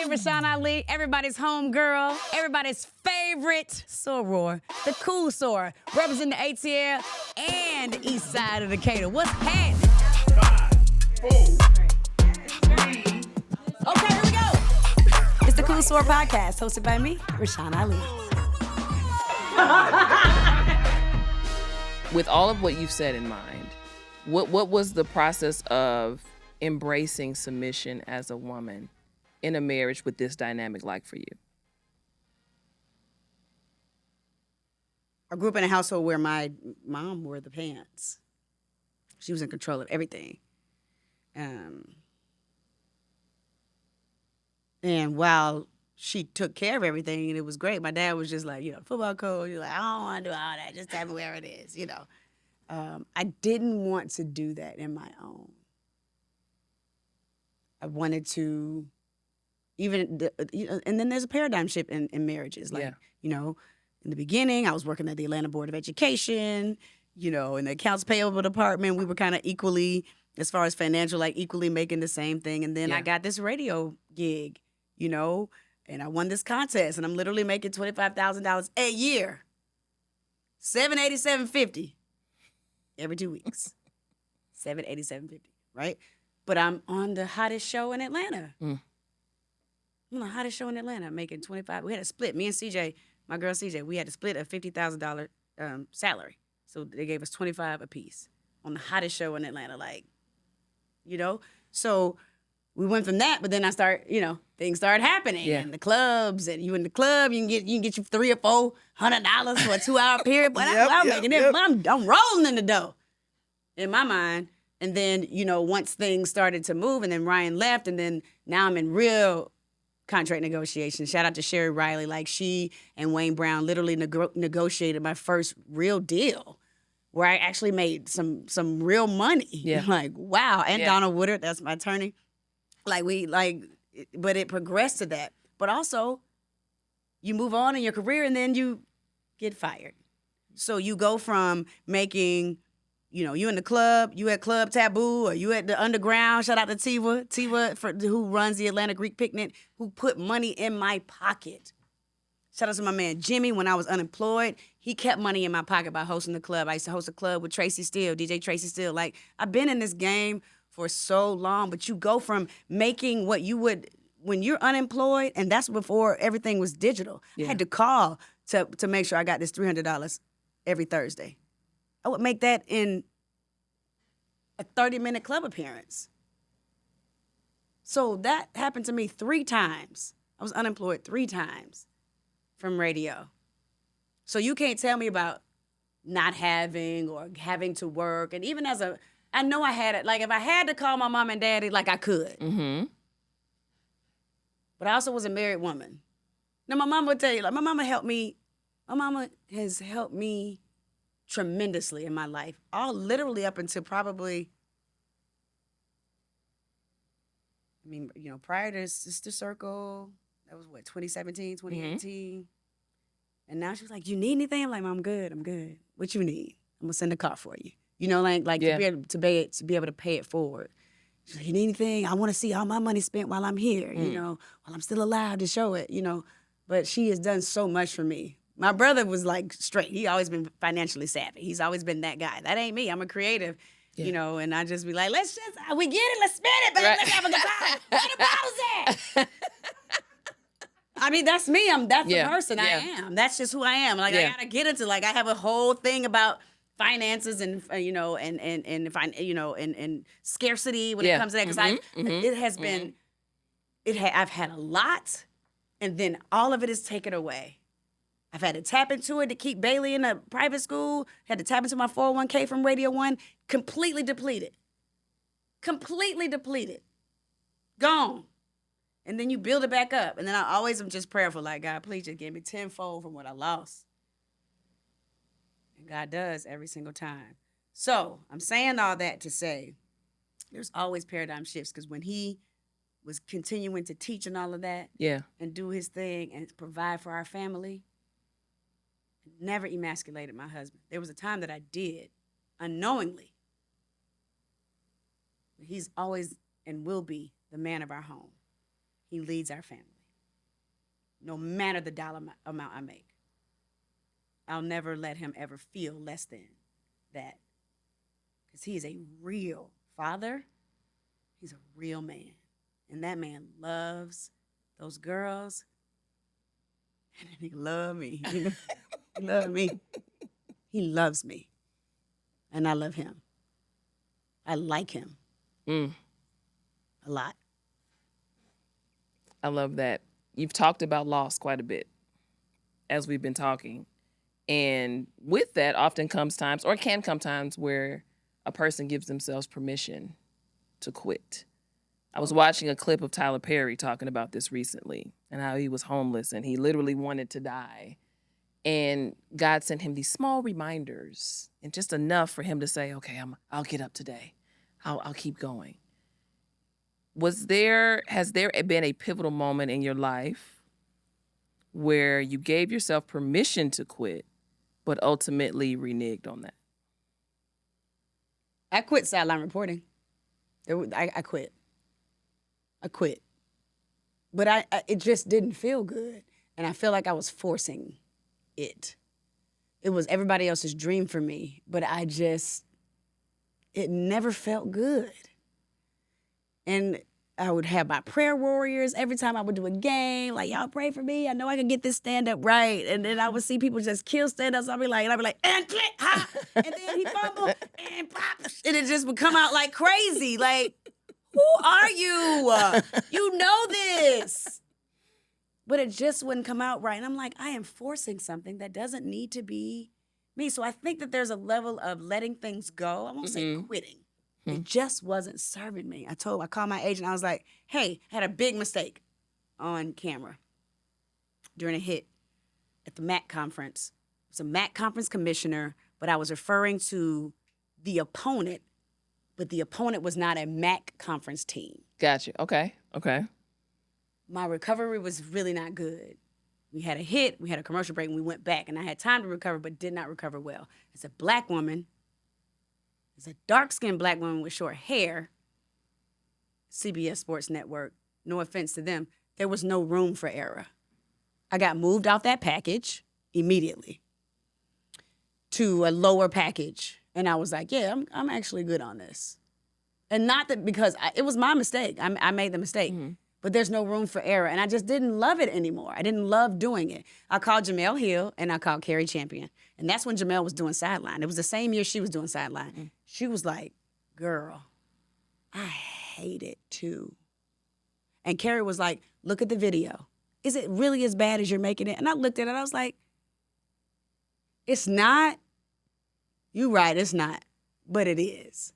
Rashan Ali, everybody's home girl, everybody's favorite soror, the Cool Soror, representing the ATL and the east side of Decatur. What's happening? 5, 4, 3. Okay, here we go. It's the Cool Soror podcast, hosted by me, Rashan Ali. With all of what you've said in mind, what was the process of embracing submission as a woman in a marriage with this dynamic like for you? I grew up in a household where my mom wore the pants. She was in control of everything. And while she took care of everything and it was great, my dad was just like, football coach. You're like, I don't want to do all that. Just tell me where it is, I didn't want to do that in my own. I wanted to, and then there's a paradigm shift in marriages. Like, in the beginning, I was working at the Atlanta Board of Education, in the accounts payable department. We were kind of equally, as far as financial, like equally making the same thing. And then I got this radio gig, and I won this contest, and I'm literally making $25,000 a year. $787.50 every 2 weeks. $787.50, right? But I'm on the hottest show in Atlanta. I'm on the hottest show in Atlanta, making $25,000. We had a split. Me and CJ, my girl CJ, we had to split a $50,000 salary. So they gave us $25,000 apiece on the hottest show in Atlanta, So we went from that, but then I things started happening. Yeah. And the clubs, and you in the club, you can get you $300 or $400 for a 2-hour period. But I'm making it. I'm rolling in the dough, in my mind. And then, once things started to move, and then Ryan left, and then now I'm in real contract negotiations. Shout out to Sharí Nycole. Like, she and Wayne Brown literally negotiated my first real deal where I actually made some real money. Yeah. Like, wow. And Donald Woodard, that's my attorney. But it progressed to that. But also, you move on in your career, and then you get fired. So you go from making... you in the club, you at Club Taboo, or you at the Underground. Shout out to Tiva, who runs the Atlanta Greek Picnic, who put money in my pocket. Shout out to my man Jimmy. When I was unemployed, he kept money in my pocket by hosting the club. I used to host a club with Tracy Steele, DJ Tracy Steele. Like, I've been in this game for so long, but you go from making what you would when you're unemployed, and that's before everything was digital. I had to call to make sure I got this $300 every Thursday. I would make that in a 30-minute club appearance. So that happened to me 3 times. I was unemployed 3 times from radio. So you can't tell me about not having or having to work. And even I know I had it. Like, if I had to call my mom and daddy, I could. Mm-hmm. But I also was a married woman. Now, my mom would tell you, my mama helped me. My mama has helped me tremendously in my life, all literally up until probably, prior to Sister Circle, that was 2017, 2018. And now she was like, you need anything? I'm like, Mom, I'm good. What you need? I'm gonna send a car for you. To be able to pay it forward. She's like, you need anything? I want to see all my money spent while I'm here, while I'm still alive to show it, But she has done so much for me. My brother was straight. He always been financially savvy. He's always been that guy. That ain't me. I'm a creative, and I just be like, we get it, let's spend it, baby. Right. Let's have a good time. Where the bottles at? That's me. That's the person I am. That's just who I am. I gotta get into I have a whole thing about finances and and scarcity when it comes to that, because it has been I've had a lot, and then all of it is taken away. I've had to tap into it to keep Bailey in a private school. Had to tap into my 401k from Radio 1. Completely depleted. Gone. And then you build it back up. And then I always am just prayerful, God, please just give me tenfold from what I lost. And God does every single time. So I'm saying all that to say there's always paradigm shifts, because when he was continuing to teach and all of that and do his thing and provide for our family, never emasculated my husband. There was a time that I did, unknowingly. He's always and will be the man of our home. He leads our family. no matter the dollar amount I make. I'll never let him ever feel less than that. Because he is a real father. He's a real man. And that man loves those girls. And he loves me. He loves me. He loves me. And I love him. I like him. A lot. I love that. You've talked about loss quite a bit as we've been talking. And with that often comes times, or can come times, where a person gives themselves permission to quit. I was watching a clip of Tyler Perry talking about this recently and how he was homeless and he literally wanted to die. And God sent him these small reminders and just enough for him to say, okay, I'll get up today. I'll keep going. Has there been a pivotal moment in your life where you gave yourself permission to quit, but ultimately reneged on that? I quit sideline reporting. I quit. But it just didn't feel good. And I feel like I was forcing it. It was everybody else's dream for me, but it never felt good. And I would have my prayer warriors every time I would do a game, like, y'all pray for me. I know I can get this stand-up right. And then I would see people just kill stand-ups. I'd be like, and click, ha! And then he fumbled, and pop. And it just would come out like crazy. Like, who are you? You know this. But it just wouldn't come out right. And I'm like, I am forcing something that doesn't need to be me. So I think that there's a level of letting things go. I won't say quitting. It just wasn't serving me. I called my agent. I was like, hey, I had a big mistake on camera during a hit at the MAC conference. It was a MAC conference commissioner, but I was referring to the opponent, but the opponent was not a MAC conference team. Gotcha. Okay. My recovery was really not good. We had a hit, we had a commercial break, and we went back. And I had time to recover, but did not recover well. As a black woman, as a dark-skinned black woman with short hair, CBS Sports Network, no offense to them, there was no room for error. I got moved off that package immediately to a lower package. And I was like, yeah, I'm actually good on this. And not that because it was my mistake. I made the mistake. But there's no room for error. And I just didn't love it anymore. I didn't love doing it. I called Jamel Hill and I called Carrie Champion. And that's when Jamel was doing sideline. It was the same year she was doing sideline. She was like, girl, I hate it too. And Carrie was like, look at the video. Is it really as bad as you're making it? And I looked at it, I was like, it's not. You're right, it's not. But it is.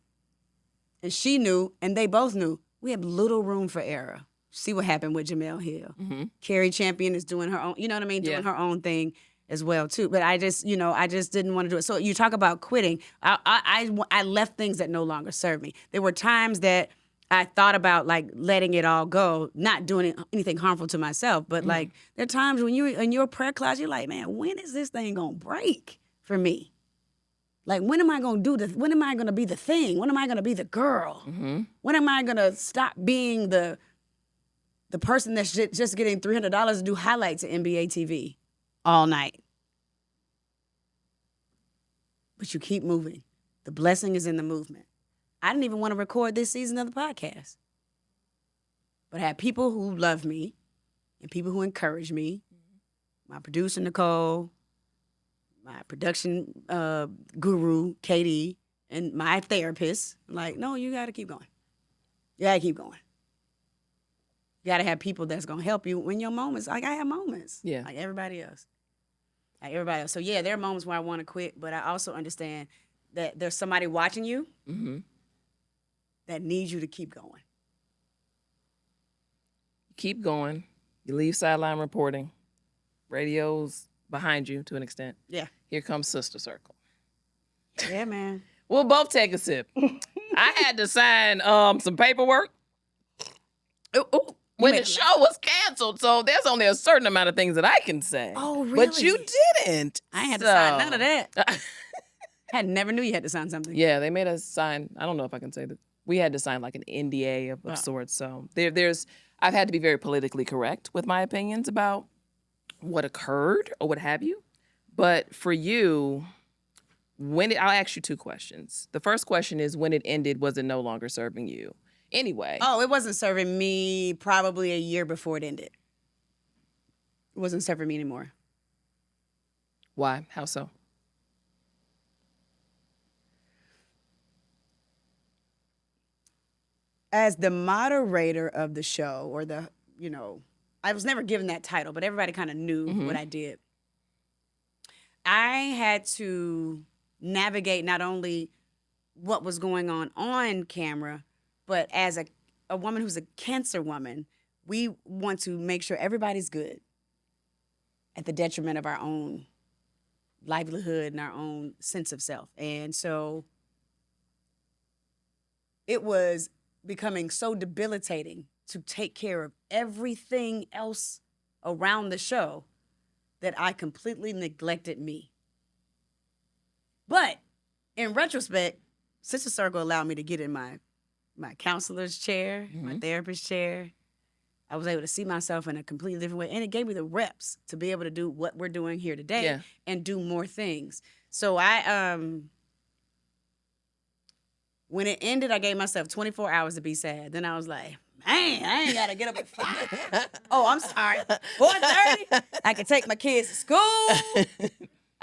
And she knew, and they both knew, we have little room for error. See what happened with Jamel Hill. Carrie Champion is doing her own, you know what I mean? Doing her own thing as well, too. But I just didn't want to do it. So you talk about quitting. I left things that no longer serve me. There were times that I thought about, like, letting it all go, not doing anything harmful to myself. But, like, there are times when you're in your prayer closet, you're like, man, when is this thing going to break for me? Like, when am I going to when am I going to be the thing? When am I going to be the girl? When am I going to stop being the person that's just getting $300 to do highlights at NBA TV all night? But you keep moving. The blessing is in the movement. I didn't even want to record this season of the podcast. But I had people who love me and people who encourage me. My producer, Nicole, my production guru, Katie, and my therapist. Like, no, you got to keep going. You got to keep going. You got to have people that's going to help you when your moments, like I have moments. Yeah. Like everybody else. So, yeah, there are moments where I want to quit, but I also understand that there's somebody watching you that needs you to keep going. Keep going. You leave sideline reporting. Radio's behind you to an extent. Yeah. Here comes Sister Circle. Yeah, man. We'll both take a sip. I had to sign some paperwork. Ooh. When the show was canceled, so there's only a certain amount of things that I can say. Oh, really? But you didn't. I ain't had to sign none of that. I never knew you had to sign something. Yeah, they made us sign. I don't know if I can say that. We had to sign like an NDA of sorts. So I've had to be very politically correct with my opinions about what occurred or what have you. But for you, I'll ask you two questions. The first question is, when it ended, was it no longer serving you? Anyway. Oh, it wasn't serving me probably a year before it ended. It wasn't serving me anymore. Why? How so? As the moderator of the show, or I was never given that title, but everybody kind of knew what I did. I had to navigate not only what was going on camera, but as a woman who's a cancer woman, we want to make sure everybody's good at the detriment of our own livelihood and our own sense of self. And so it was becoming so debilitating to take care of everything else around the show that I completely neglected me. But in retrospect, Sister Circle allowed me to get in my counselor's chair, my therapist chair. I was able to see myself in a completely different way. And it gave me the reps to be able to do what we're doing here today and do more things. So when it ended, I gave myself 24 hours to be sad. Then I was like, man, I ain't got to get up at 5. Oh, I'm sorry. 4:30? I can take my kids to school.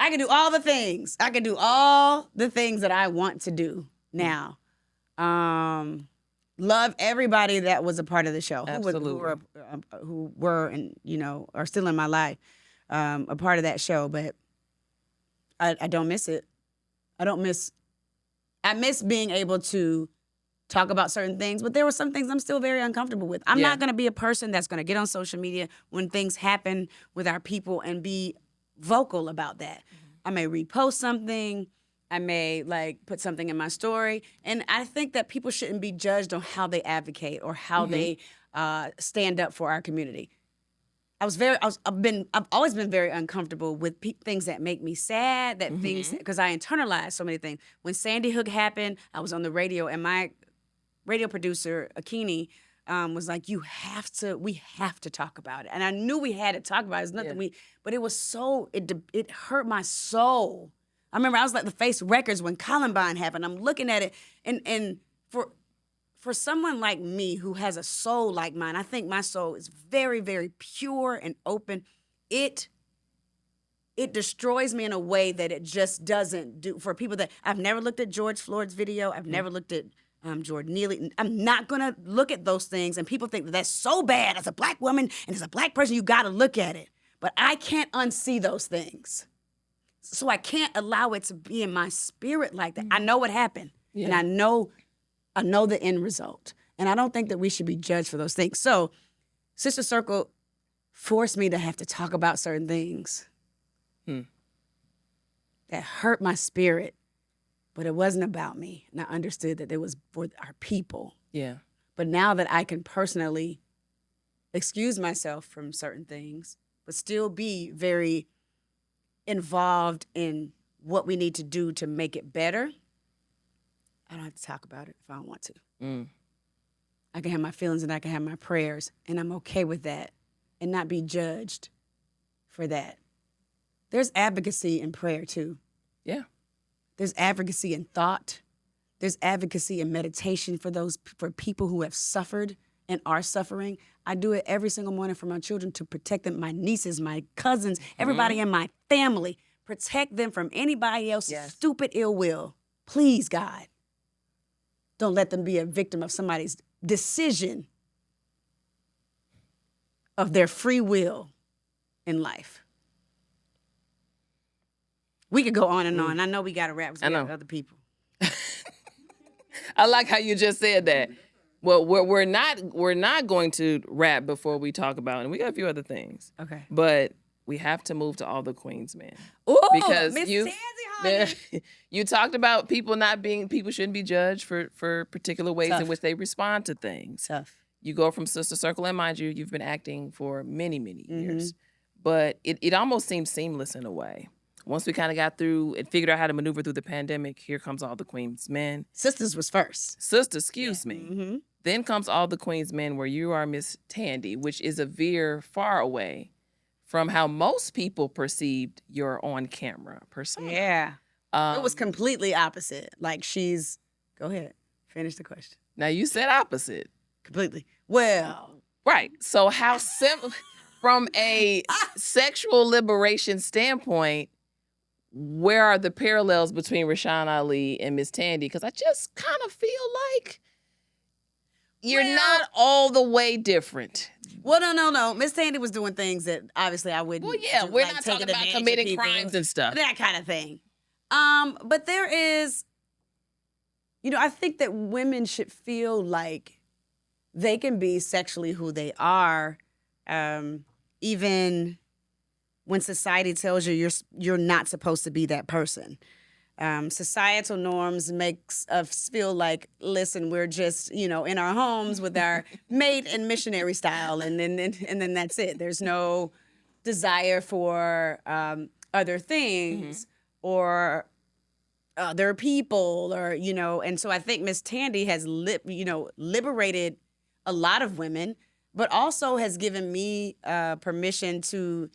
I can do all the things. I can do all the things that I want to do now. Love everybody that was a part of the show. Absolutely. Who were and, are still in my life, a part of that show. But I don't miss it. I miss being able to talk about certain things, but there were some things I'm still very uncomfortable with. I'm not going to be a person that's going to get on social media when things happen with our people and be vocal about that. I may repost something. I may put something in my story. And I think that people shouldn't be judged on how they advocate or how they stand up for our community. I've always been very uncomfortable with things that make me sad, things, because I internalize so many things. When Sandy Hook happened, I was on the radio, and my radio producer, Akini, was like, we have to talk about it. And I knew we had to talk about it. It's nothing but it was it hurt my soul. I remember I was like the Face Records when Columbine happened. I'm looking at it, and for someone like me who has a soul like mine, I think my soul is very, very pure and open. It destroys me in a way that it just doesn't do for people that I've never looked at George Floyd's video. I've never looked at Jordan Neely. I'm not gonna look at those things, and people think that that's so bad. As a black woman and as a black person, you got to look at it. But I can't unsee those things, so I can't allow it to be in my spirit like that. I know what happened, and I know the end result. And I don't think that we should be judged for those things. So Sister Circle forced me to have to talk about certain things that hurt my spirit, but it wasn't about me. And I understood that it was for our people. Yeah. But now that I can personally excuse myself from certain things, but still be very involved in what we need to do to make it better, I don't have to talk about it if I don't want to. I can have my feelings and I can have my prayers, and I'm okay with that and not be judged for that. There's advocacy in prayer too. Yeah. There's advocacy in thought. There's advocacy in meditation for people who have suffered and are suffering. I do it every single morning for my children to protect them, my nieces, my cousins, everybody in my family. Protect them from anybody else's stupid ill will. Please, God. Don't let them be a victim of somebody's decision of their free will in life. We could go on and on. I know we got to wrap. I know other people. I like how you just said that. Well, we're not going to rap before we talk about, and we got a few other things. Okay. But we have to move to all the queens, man. Ooh, because Miss Tansy, honey. You talked about people shouldn't be judged for particular ways in which they respond to things. Tough. You go from Sister Circle, and mind you, you've been acting for many, many years. But it almost seems seamless in a way. Once we kind of got through and figured out how to maneuver through the pandemic, here comes All the Queens Men. Sisters was first. Sisters, excuse me. Then comes All the Queens Men, where you are Miss Tandy, which is a veer far away from how most people perceived your on-camera persona. Yeah. It was Um, completely opposite. Like go ahead, finish the question. Now you said opposite. Completely. Well, Right. So how from a sexual liberation standpoint, where are the parallels between Rashan Ali and Miss Tandy? Because I just kind of feel like you're not all the way different. well, no. Miss Tandy was doing things that obviously I wouldn't. Well, yeah, do, we're like not taking talking about advantage of committing people, crimes and stuff. that kind of thing. But there is, I think that women should feel like they can be sexually who they are, even when society tells you you're not supposed to be that person. Societal norms makes us feel like, listen, we're just, in our homes with our mate and missionary style, and then that's it. There's no desire for other things or other people, or and so I think Miss Tandy has liberated a lot of women, but also has given me permission to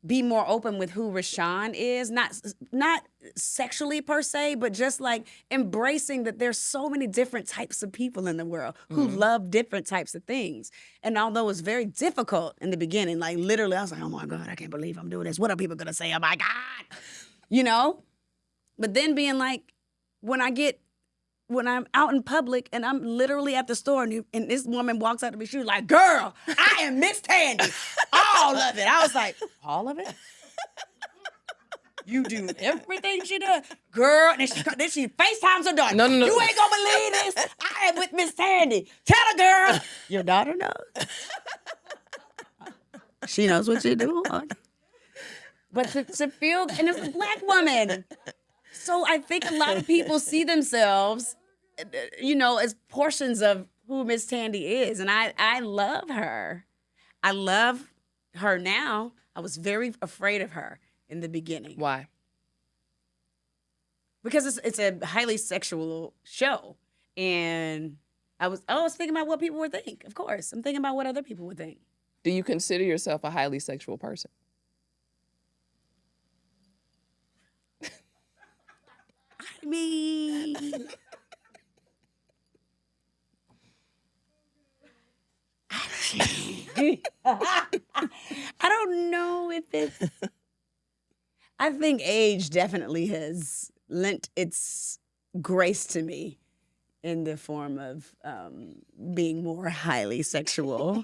be more open with who Rashan is, not sexually per se, but just like embracing that there's so many different types of people in the world who love different types of things. And although it's very difficult in the beginning, like literally I was like, oh my God, I can't believe I'm doing this. What are people gonna say? Oh my God, But then being like, when I'm out in public and I'm literally at the store and this woman walks up to me, she was like, girl, I am Miss Tandy. All of it. I was like, all of it? You do everything she does. Girl, and then she FaceTimes her daughter. No. You ain't gonna believe this. I am with Miss Tandy. Tell her, girl. Your daughter knows. She knows what you do. But to feel, and it's a black woman. So I think a lot of people see themselves, as portions of who Miss Tandy is. And I love her. I love her now. I was very afraid of her in the beginning. Why? Because it's a highly sexual show. And I was thinking about what people would think. Of course. I'm thinking about what other people would think. Do you consider yourself a highly sexual person? I mean, I don't know if it's. I think age definitely has lent its grace to me in the form of being more highly sexual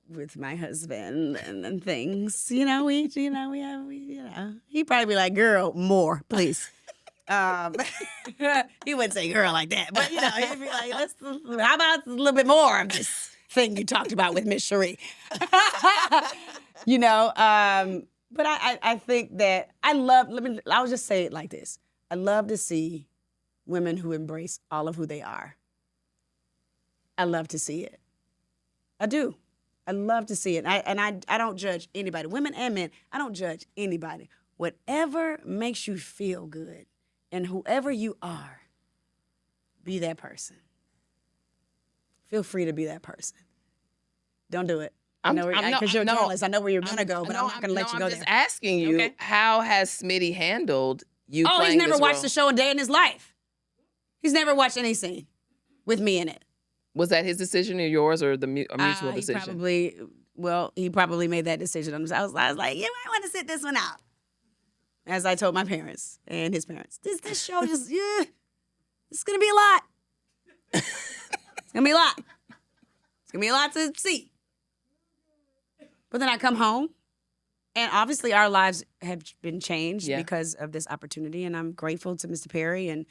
with my husband and things. He probably be like, girl, more, please. He wouldn't say girl like that, but he'd be like, how about a little bit more of this thing you talked about with Miss Sharí? But I think that I'll just say it like this. I love to see women who embrace all of who they are. I love to see it. I do. I love to see it. I don't judge anybody, women and men. I don't judge anybody. Whatever makes you feel good, and whoever you are, be that person. Feel free to be that person. Don't do it. Because you're a journalist. I know where you're gonna go, but I'm not gonna let you go there. I'm just asking you, Okay. How has Smitty handled you playing He's never this watched role? the show a day in his life. He's never watched any scene with me in it. Was that his decision or yours, or a mutual decision? He probably made that decision on himself. I was like, you might want to sit this one out. As I told my parents and his parents, this show just, it's gonna be a lot. It's gonna be a lot. It's gonna be a lot to see. But then I come home, and obviously our lives have been changed because of this opportunity, and I'm grateful to Mr. Perry and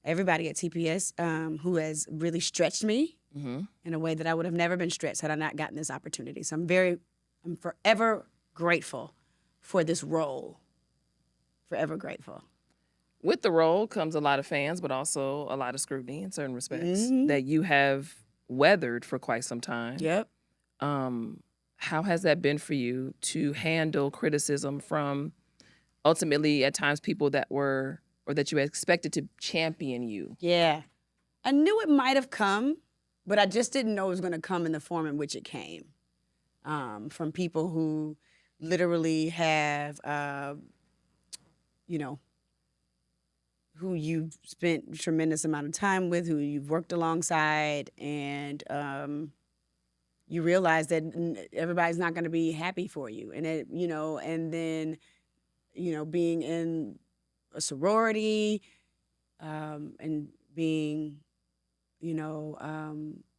everybody at TPS who has really stretched me in a way that I would have never been stretched had I not gotten this opportunity. So I'm forever grateful for this role. Forever grateful. With the role comes a lot of fans, but also a lot of scrutiny in certain respects that you have weathered for quite some time. Yep. How has that been for you to handle criticism from ultimately at times people that were or that you expected to champion you? Yeah. I knew it might have come, but I just didn't know it was going to come in the form in which it came. from people who literally have, who you've spent a tremendous amount of time with, who you've worked alongside, and you realize that everybody's not going to be happy for you. And and then, being in a sorority, and being,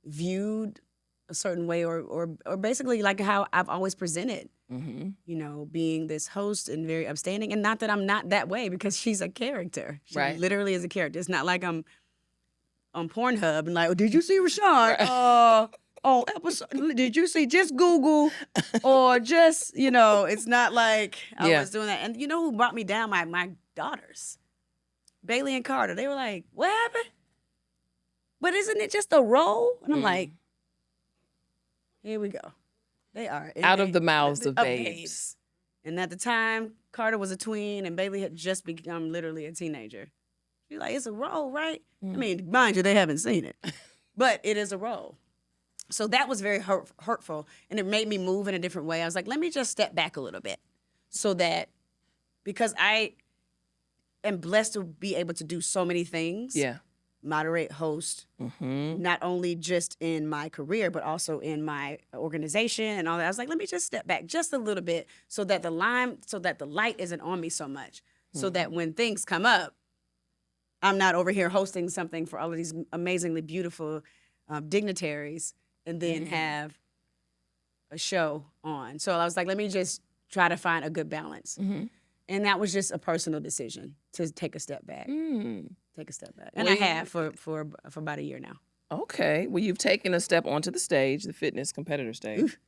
viewed a certain way, or basically like how I've always presented, being this host and very upstanding. And not that I'm not that way, because she's a character. She Right. literally is a character. It's not like I'm on Pornhub and like, oh, did you see Rashan? Episode, did you see? Just Google, or just, it's not like I Yeah. was doing that. And you know who brought me down? My daughters, Bailey and Carter. They were like, what happened? But isn't it just a role? And I'm like, here we go. They are Out of the mouths of babes. And at the time, Carter was a tween and Bailey had just become literally a teenager. She's like, it's a role, right? I mean, mind you, they haven't seen it, but it is a role. So that was very hurtful, and it made me move in a different way. I was like, let me just step back a little bit, so that, because I am blessed to be able to do so many things. Yeah. Moderate, host, not only just in my career, but also in my organization and all that. I was like, let me just step back just a little bit, so that the light isn't on me so much, so that when things come up, I'm not over here hosting something for all of these amazingly beautiful dignitaries and then have a show on. So I was like, let me just try to find a good balance. And that was just a personal decision to take a step back. Take a step back. And I have for about a year now. Okay. Well, you've taken a step onto the stage, the fitness competitor stage. Oof.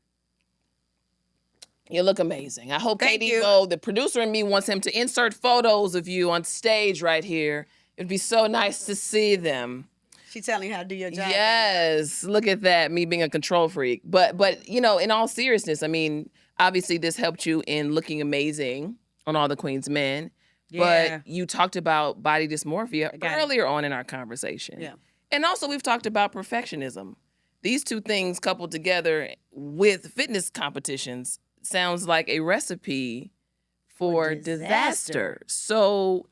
You look amazing. I hope Thank Katie you. Go, the producer in me, wants him to insert photos of you on stage right here. It'd be so nice to see them. She's telling you how to do your job. Yes, look at that, me being a control freak. But in all seriousness, I mean, obviously this helped you in looking amazing on All the Queen's Men. Yeah. But you talked about body dysmorphia got it. earlier on in our conversation. Yeah. And also we've talked about perfectionism. These two things coupled together with fitness competitions sounds like a recipe for disaster. So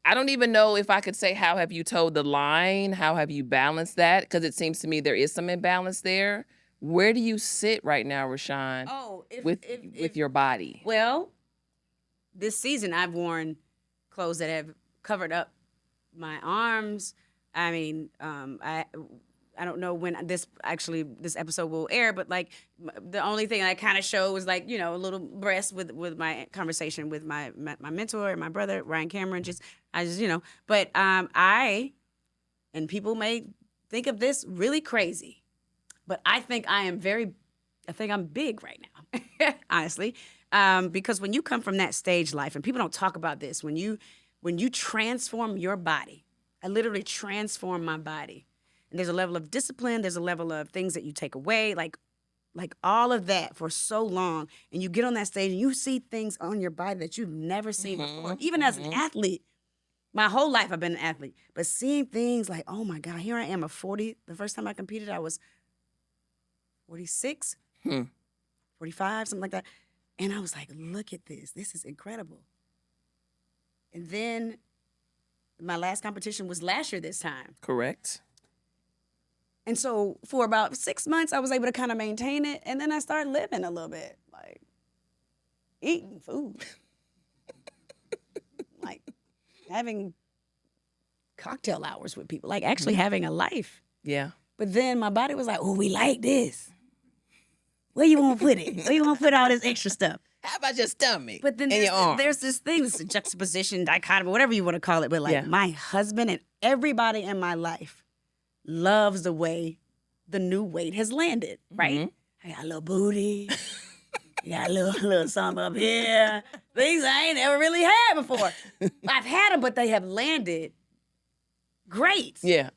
I don't even know if I could say, how have you towed the line? How have you balanced that? Because it seems to me there is some imbalance there. Where do you sit right now, Rashan, Oh, with your body? Well, this season I've worn clothes that have covered up my arms. I mean, I don't know when this episode will air, but like the only thing I kind of show was like, a little breast with my conversation with my mentor and my brother, Ryan Cameron. But and people may think of this really crazy, but I think I'm big right now, honestly. Because when you come from that stage life, and people don't talk about this, when you transform your body, I literally transform my body. And there's a level of discipline, there's a level of things that you take away, like all of that for so long. And you get on that stage and you see things on your body that you've never seen before. Even as an athlete, my whole life I've been an athlete. But seeing things like, oh my God, here I am at 40. The first time I competed, I was 46, 45, something like that. And I was like, look at this. This is incredible. And then my last competition was last year this time. Correct. And so for about 6 months, I was able to kind of maintain it. And then I started living a little bit, like eating food, like having cocktail hours with people, like actually having a life. Yeah. But then my body was like, oh, we like this. Where you want to put it? Where you want to put all this extra stuff? How about your stomach? But then and your arm? there's this thing, this juxtaposition, dichotomy, whatever you want to call it. But like my husband and everybody in my life loves the way the new weight has landed, right? I got a little booty. You got a little something up here. Things I ain't ever really had before. I've had them, but they have landed great. Yeah.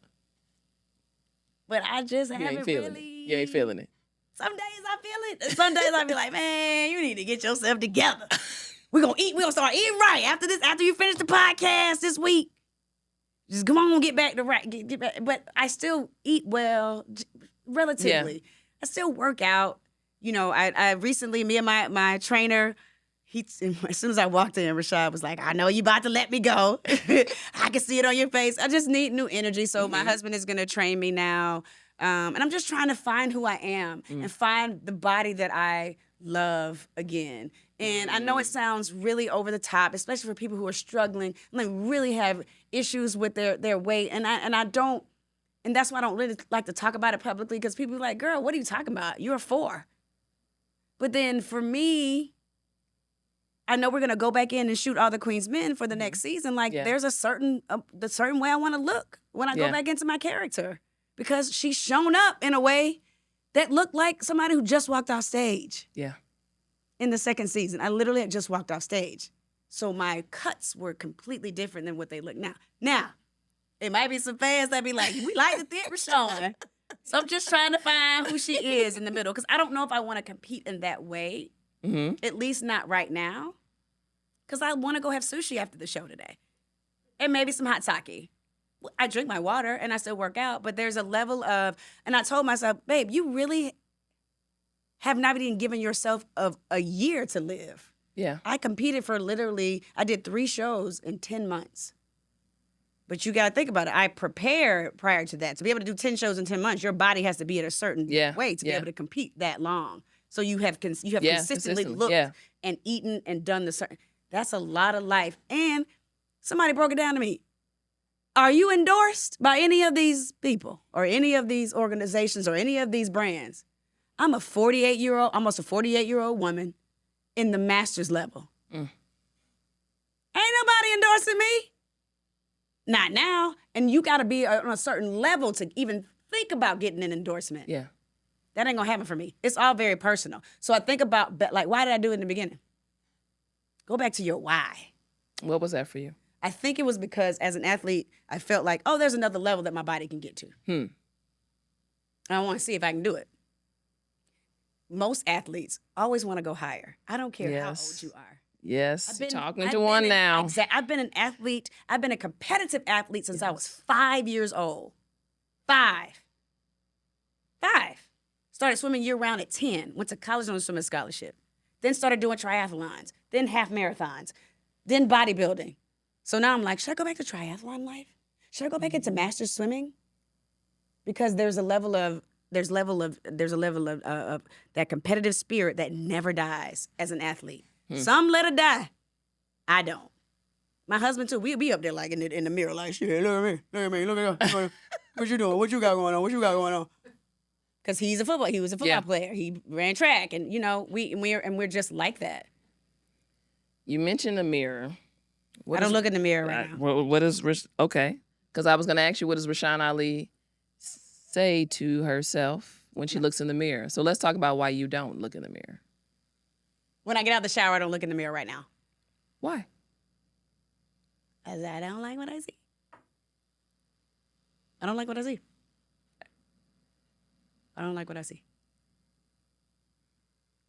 But I just You haven't ain't feeling really. it. You ain't feeling it. Some days I feel it. And some days I be like, man, you need to get yourself together. We're going to eat. We're going to start eating right after this. After you finish the podcast this week. Just come on, get back to right. Get back. But I still eat well, relatively. Yeah. I still work out. I recently, me and my trainer, as soon as I walked in, Rashad was like, I know you about to let me go. I can see it on your face. I just need new energy. So my husband is going to train me now. And I'm just trying to find who I am and find the body that I love again. And I know it sounds really over the top, especially for people who are struggling, like really have issues with their weight. And I don't, and that's why I don't really like to talk about it publicly, because people are like, girl, what are you talking about? You're a 4. But then for me, I know we're gonna go back in and shoot all the Queen's Men for the next season. Like there's the certain way I want to look when I go back into my character, because she's shown up in a way that looked like somebody who just walked off stage. Yeah. In the second season, I literally had just walked off stage, so my cuts were completely different than what they look now. Now, it might be some fans that be like, we like the thick Rashawn. So I'm just trying to find who she is in the middle, because I don't know if I want to compete in that way. At least not right now, because I want to go have sushi after the show today, and maybe some hot sake. I drink my water and I still work out, but there's a level of, and I told myself, babe, you really have not even given yourself of a year to live. Yeah. I competed for I did 3 shows in 10 months. But you got to think about it. I prepared prior to that. To be able to do 10 shows in 10 months, your body has to be at a certain way to be able to compete that long. So you have consistently looked and eaten and done the certain. That's a lot of life. And somebody broke it down to me. Are you endorsed by any of these people or any of these organizations or any of these brands? I'm a 48-year-old, almost a 48-year-old woman in the master's level. Ain't nobody endorsing me. Not now. And you got to be on a certain level to even think about getting an endorsement. Yeah. That ain't going to happen for me. It's all very personal. So I think about, like, why did I do it in the beginning? Go back to your why. What was that for you? I think it was because as an athlete, I felt like, oh, there's another level that my body can get to. And I want to see if I can do it. Most athletes always want to go higher. I don't care how old you are. Yes, talking to one now. I've been an athlete. I've been a competitive athlete since I was 5 years old. 5. Started swimming year-round at 10. Went to college on a swimming scholarship. Then started doing triathlons. Then half marathons. Then bodybuilding. So now I'm like, should I go back to triathlon life? Should I go back into master swimming? Because there's a level of that competitive spirit that never dies as an athlete. Some let it die. I don't. My husband too. We'll be up there like in the mirror, like, shit, look at me, look at me. What you doing? What you got going on? Because he was a football player. He ran track, and we're just like that. You mentioned the mirror. I don't look in the mirror right now. What is okay? Because I was going to ask you, what does Rashan Ali say to herself when she looks in the mirror? So let's talk about why you don't look in the mirror. When I get out of the shower, I don't look in the mirror right now. Why? Because I don't like what I see. I don't like what I see. I don't like what I see.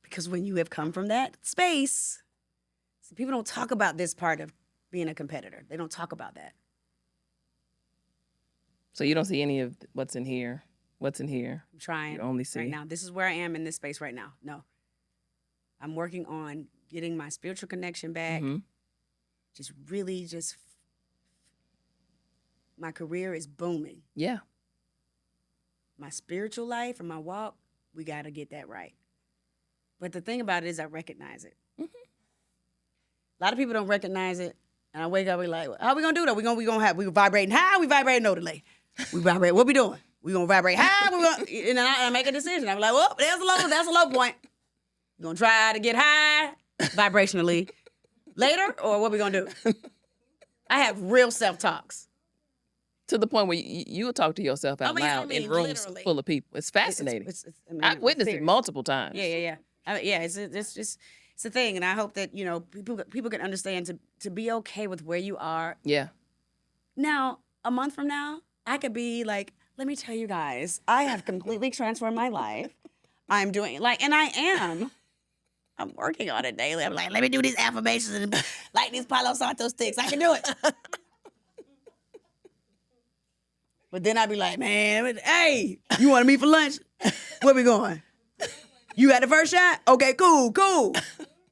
Because when you have come from that space, see, people don't talk about this part of being a competitor. They don't talk about that. So you don't see any of what's in here? What's in here? I'm trying. You only see. Right now. This is where I am in this space right now. No. I'm working on getting my spiritual connection back. My career is booming. Yeah. My spiritual life and my walk, we got to get that right. But the thing about it is I recognize it. A lot of people don't recognize it. And I wake up, we like, how we gonna do that? We vibrating high, we vibrating no delay. We vibrate, what we doing? We gonna vibrate high, and then I make a decision. I'm like, well, that's a low point. You gonna try to get high vibrationally later, or what we gonna do? I have real self-talks. To the point where you will talk to yourself out loud in rooms literally. Full of people. It's fascinating. I've witnessed it multiple times. Yeah. It's a thing, and I hope that people can understand to be okay with where you are. Yeah. Now, a month from now, I could be like, let me tell you guys, I have completely transformed my life. I'm doing and I am. I'm working on it daily. I'm like, let me do these affirmations and like these Palo Santo sticks. I can do it. But then I'd be like, man, hey, you want to meet for lunch? Where we going? You had the first shot? Okay, cool.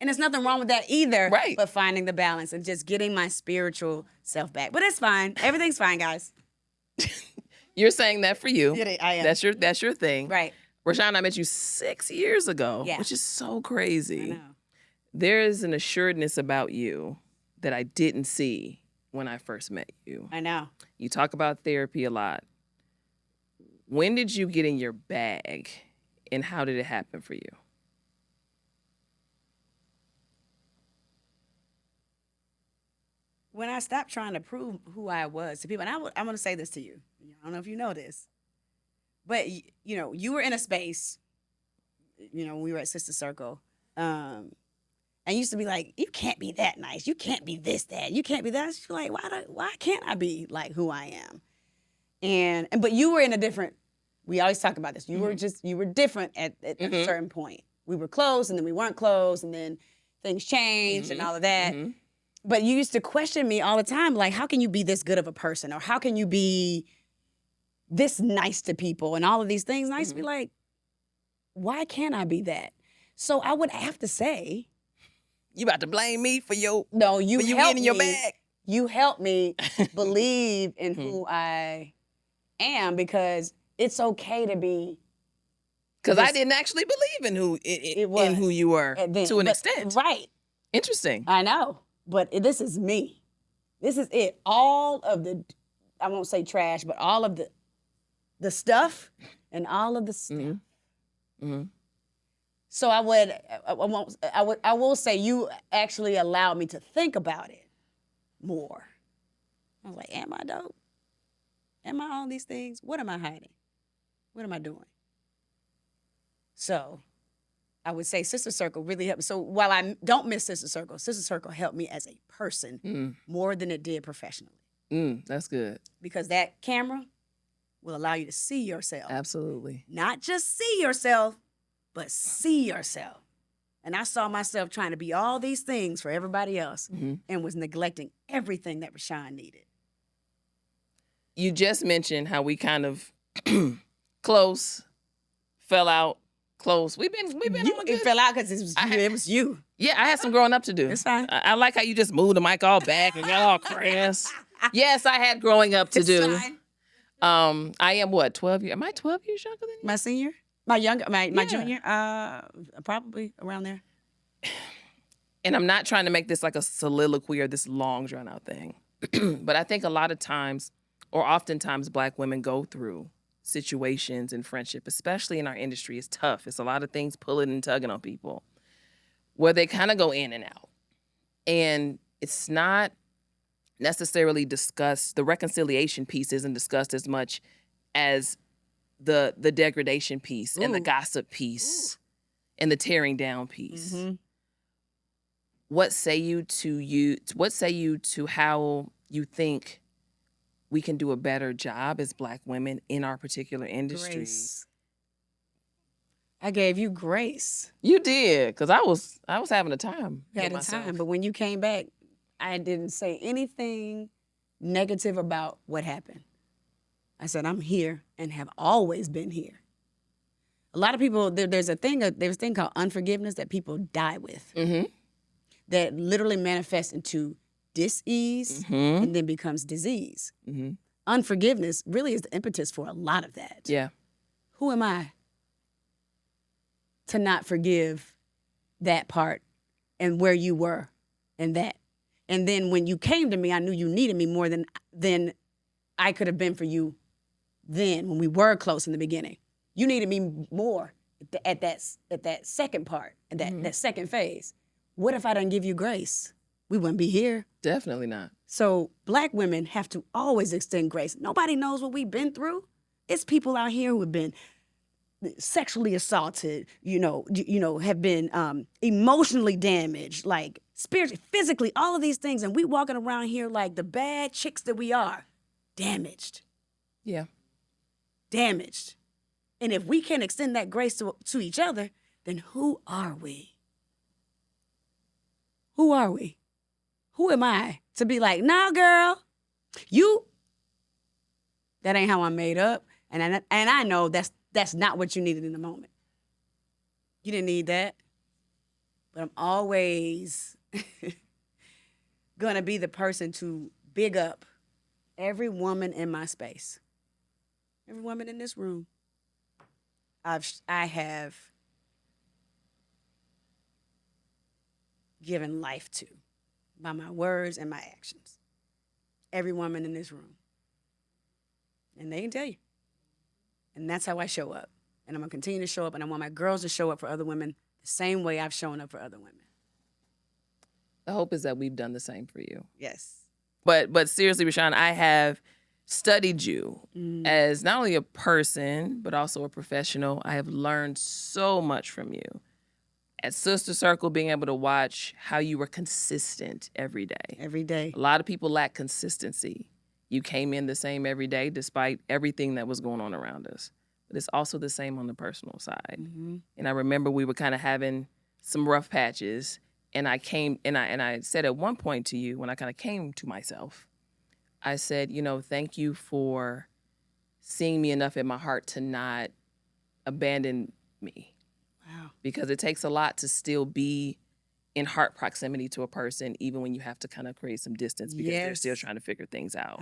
And there's nothing wrong with that either. Right. But finding the balance and just getting my spiritual self back. But it's fine. Everything's fine, guys. You're saying that for you. Yeah, I am. That's your thing. Right. Rashan, I met you 6 years ago, Yeah. which is so crazy. I know. There is an assuredness about you that I didn't see when I first met you. I know. You talk about therapy a lot. When did you get in your bag, and how did it happen for you? When I stopped trying to prove who I was to people, and I'm going to say this to you. I don't know if you know this, but you were in a space, when we were at Sister Circle, and you used to be like, you can't be that nice. You can't be this, that. You can't be that. I was like, why can't I be like who I am? But you were in a different, we always talk about this. You were different at a certain point. We were close, and then we weren't close, and then things changed and all of that. Mm-hmm. But you used to question me all the time, like, how can you be this good of a person? Or how can you be this nice to people and all of these things? And I used to be like, why can't I be that? So I would have to say, You about to blame me for your no, you getting helped in your me. bag? You helped me believe in who I am, because it's okay to be. Because I didn't actually believe in who you were to an extent. Right. Interesting. I know. But this is me. This is it. All of the, I won't say trash, but all of the stuff and all of the stuff. Mm-hmm. So I will say you actually allowed me to think about it more. I was like, am I dope? Am I all these things? What am I hiding? What am I doing? So I would say Sister Circle really helped me. So while I don't miss Sister Circle helped me as a person more than it did professionally. That's good. Because that camera will allow you to see yourself. Absolutely. Not just see yourself, but see yourself. And I saw myself trying to be all these things for everybody else and was neglecting everything that Rashan needed. You just mentioned how we kind of close, fell out, close. We've been on a good. It fell out because it was you. Yeah, I had some growing up to do. It's fine. I like how you just moved the mic all back and got all crass. Yes, I had growing up to do. Fine. I am what, 12 years? Am I 12 years younger than you? My senior? My Yeah. junior? Probably around there. And I'm not trying to make this like a soliloquy or this long drawn out thing. But I think a lot of times, or oftentimes, Black women go through situations in friendship, especially in our industry. It's tough. It's a lot of things pulling and tugging on people where they kind of go in and out. And it's not necessarily discussed. The reconciliation piece isn't discussed as much as the degradation piece and the gossip piece and the tearing down piece. Mm-hmm. What say you to how you think we can do a better job as Black women in our particular industry? Grace. I gave you grace. You did, because I was having a time. You had with a myself. time, but when you came back, I didn't say anything negative about what happened. I said, I'm here and have always been here. A lot of people, there's a thing called unforgiveness that people die with. Mm-hmm. That literally manifests into dis-ease and then becomes disease. Mm-hmm. Unforgiveness really is the impetus for a lot of that. Yeah. Who am I to not forgive that part and where you were and that? And then when you came to me, I knew you needed me more than I could have been for you then when we were close in the beginning. You needed me more at that second part, at that second phase. What if I didn't give you grace? We wouldn't be here. Definitely not. So Black women have to always extend grace. Nobody knows what we've been through. It's people out here who have been sexually assaulted, have been emotionally damaged, like spiritually, physically, all of these things. And we walking around here like the bad chicks that we are, damaged. Yeah. Damaged. And if we can't extend that grace to each other, then who are we? Who are we? Who am I to be like, nah, girl, that ain't how I'm made up. And I know that's not what you needed in the moment. You didn't need that. But I'm always going to be the person to big up every woman in my space. Every woman in this room. I have given life to by my words and my actions. Every woman in this room. And they can tell you. And that's how I show up. And I'm going to continue to show up. And I want my girls to show up for other women the same way I've shown up for other women. The hope is that we've done the same for you. Yes. But seriously, Rashan, I have studied you as not only a person, but also a professional. I have learned so much from you. At Sister Circle, being able to watch how you were consistent every day. Every day. A lot of people lack consistency. You came in the same every day despite everything that was going on around us. But it's also the same on the personal side. Mm-hmm. And I remember we were kind of having some rough patches. And I came and I said at one point to you, when I kind of came to myself, I said, thank you for seeing me enough in my heart to not abandon me. Wow. Because it takes a lot to still be in heart proximity to a person, even when you have to kind of create some distance because they're still trying to figure things out.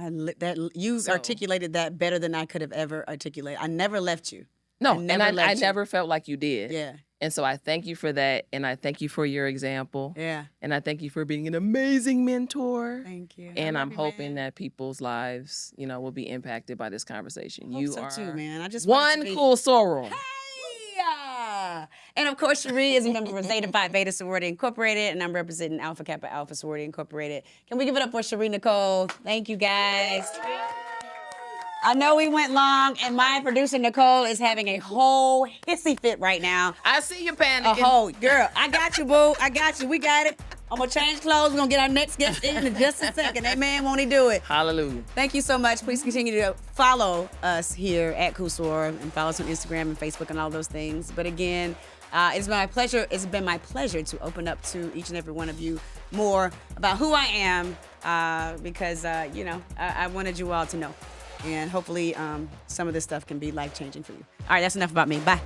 You articulated that better than I could have ever articulated. I never left you. No, I I never felt like you did. Yeah. And so I thank you for that, and I thank you for your example. Yeah. And I thank you for being an amazing mentor. Thank you. And I I'm love you, hoping man. that people's lives, will be impacted by this conversation. Hope You so are too, man. I just one Cool Soror. And of course, Sharí is a member of Zeta Phi Beta Sorority Incorporated, and I'm representing Alpha Kappa Alpha Sorority Incorporated. Can we give it up for Sharí Nycole? Thank you, guys. I know we went long, and my producer, Nicole, is having a whole hissy fit right now. I see you A panicking. whole, girl, I got you, boo. I got you. We got it. I'm going to change clothes. We're going to get our next guest in just a second. Amen. Won't he do it? Hallelujah. Thank you so much. Please continue to follow us here at Cool Soror and follow us on Instagram and Facebook and all those things. But again, it's been my pleasure. It's been my pleasure to open up to each and every one of you more about who I am because, I wanted you all to know. And hopefully some of this stuff can be life-changing for you. All right, that's enough about me. Bye.